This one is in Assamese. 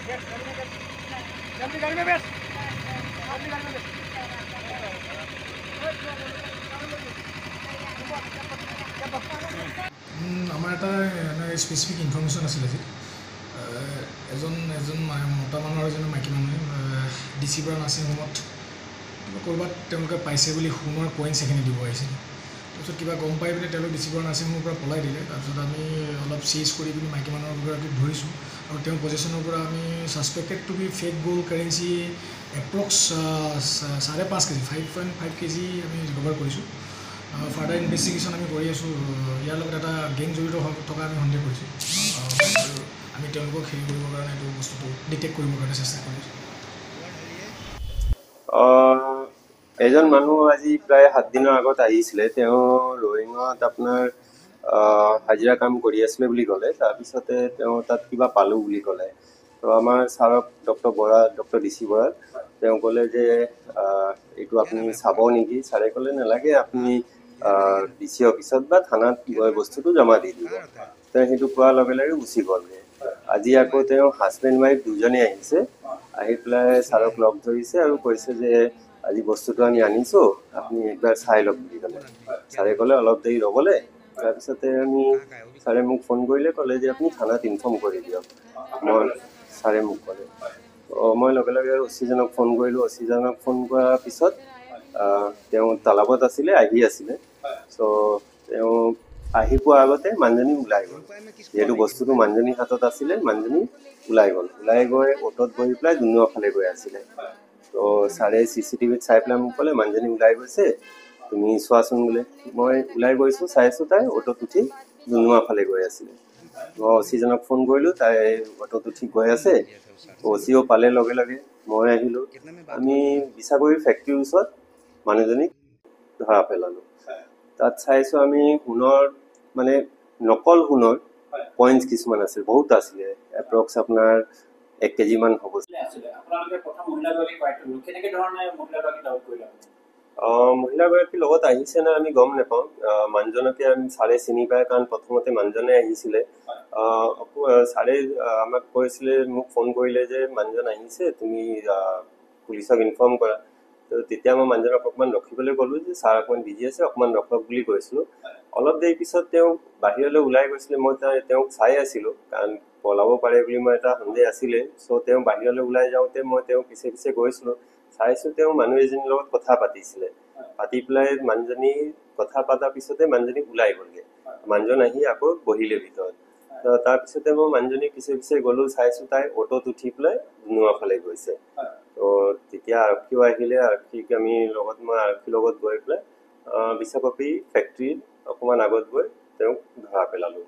আমাৰ এটা স্পেচিফিক ইনফৰ্মেশ্যন আছিল আজি এজন মতা মানুহ আৰু এজন মাইকী মানুহে DC পৰা নাৰ্ছিং হোমত ক'ৰবাত তেওঁলোকে পাইছে বুলি সোণৰ কইনছ এখিনি দিব আহিছিল। তাৰপিছত কিবা গম পাই পিনে তেওঁলোক DC পৰা নাৰ্ছিং হোমৰ পৰা পলাই দিলে। তাৰপিছত আমি অলপ চিজ কৰি পিনি মাইকী মানুহগৰাকীক ধৰিছোঁ আৰু তেওঁৰ পজিশ্যনৰ পৰা আমি suspected to be fake gold currency approx 5.5 KG 5.5 KG আমি ৰিকভাৰ কৰিছোঁ। ফাৰ্ডাৰ ইনভেষ্টিগেশ্যন আমি কৰি আছোঁ। ইয়াৰ লগত এটা গেং জড়িত থকা আমি সন্দেহ কৰিছোঁ। আমি তেওঁলোকক হেৰি কৰিবৰ কাৰণে এইটো বস্তুটো ডিটেক্ট কৰিবৰ কাৰণে চেষ্টা কৰিছোঁ। এজন মানুহ আজি প্ৰায় 7 দিনৰ আগত আহিছিলে। তেওঁ ৰয়িঙত আপোনাৰ হাজিৰা কাম কৰি আছিলে বুলি ক'লে। তাৰপিছতে তেওঁ তাত কিবা পালোঁ বুলি ক'লে। তো আমাৰ ছাৰক ডক্টৰ DC বৰা তেওঁ ক'লে যে এইটো আপুনি চাব নেকি? ছাৰে ক'লে নালাগে, আপুনি DC অফিচত বা থানাত গৈ বস্তুটো জমা দি দিব। তেওঁ সেইটো কোৱাৰ লগে লগে গুচি গ'লগৈ। আজি আকৌ তেওঁ হাজবেণ্ড ৱাইফ দুজনে আহিছে। আহি পেলাই ছাৰক লগ ধৰিছে আৰু কৈছে যে আজি বস্তুটো আমি আনিছোঁ, আপুনি একবাৰ চাই লওক বুলি ক'লে। ছাৰে ক'লে অলপ দেৰি ৰ'বলৈ। তাৰপিছতে ছাৰে মোক ফোন কৰিলে, ক'লে যে আপুনি থানাত ইনফৰ্ম কৰি দিয়ক। ছাৰে মোক ক'লে। মই লগে লগে অচিজনক ফোন কৰিলোঁ। অচিজনক ফোন কৰাৰ পিছত তেওঁ তালাবত আছিলে, আহি আছিলে। চ' তেওঁ আহি পোৱাৰ আগতে মানুহজনী ওলাই গ'ল। যিহেতু বস্তুটো মানুহজনীৰ হাতত আছিলে, মানুহজনী ওলাই গ'ল। ওলাই গৈ অ'টত বহি পেলাই দুনুৱা ফালে গৈ আছিলে। তো ছাৰে CCTVত চাই পেলাই মোক ক'লে মানুহজনী ওলাই গৈছে, তুমি চোৱাচোন বোলে। মই ওলাই গৈছোঁ, চাইছোঁ তাই অ'টত উঠি দুনুৱা ফালে গৈ আছিলে। মই অচিজনক ফোন কৰিলোঁ, তাই অ'টত উঠি গৈ আছে। অচিও পালে লগে লগে মই আহিলোঁ। আমি বিছাগুৰি ফেক্টৰীৰ ওচৰত মানুহজনীক ধৰা পেলালোঁ। তাত চাইছোঁ আমি সোণৰ মানে নকল সোণৰ পইণ্টছ কিছুমান আছিল, বহুত আছিলে। এপ্ৰক্স আপোনাৰ 1 কেজিমান হ'ব। মহিলাগৰাকীৰ লগত আহিছে না আমি গম নাপাওঁ। মানুহজনকে আমি ছাৰে চিনি পায়, কাৰণ প্ৰথমতে মানুহজনে আহিছিলে। ছাৰে আমাক কৈছিলে, মোক ফোন কৰিলে যে মানুহজন আহিছে, তুমি পুলিচক ইনফৰ্ম কৰা। তো তেতিয়া মই মানুহজনক অকণমান ৰখিবলৈ ক'লোঁ যে ছাৰ অকণমান বিজি আছে, অকণমান ৰখক বুলি কৈছিলোঁ। অলপ দেৰি পিছত তেওঁ বাহিৰলৈ ওলাই গৈছিলে। মই তেওঁক চাই আছিলোঁ, কাৰণ পলাব পাৰে বুলি মই এটা সন্দেহ আছিলে। চ' তেওঁ বাহিৰলৈ ওলাই যাওঁতে মই তেওঁ পিছে পিছে গৈছিলোঁ। চাইছোঁ তেওঁ মানুহ এজনীৰ লগত কথা পাতিছিলে। পাতি পেলাই মানুহজনী কথা পতাৰ পিছতে মানুহজনী ওলাই গ'লগৈ। মানুহজন আহি আকৌ বহিলে ভিতৰত। তাৰপিছতে মই মানুহজনী পিছে পিছে গ'লোঁ, চাইছোঁ তাই অ'টত উঠি পেলাই দুনুৱা ফালে গৈছে। তো তেতিয়া আৰক্ষীও আহিলে। মই আৰক্ষীৰ লগত গৈ পেলাই বিছাকপি ফেক্টৰীত অকণমান আগত গৈ তেওঁক ধৰা পেলালোঁ।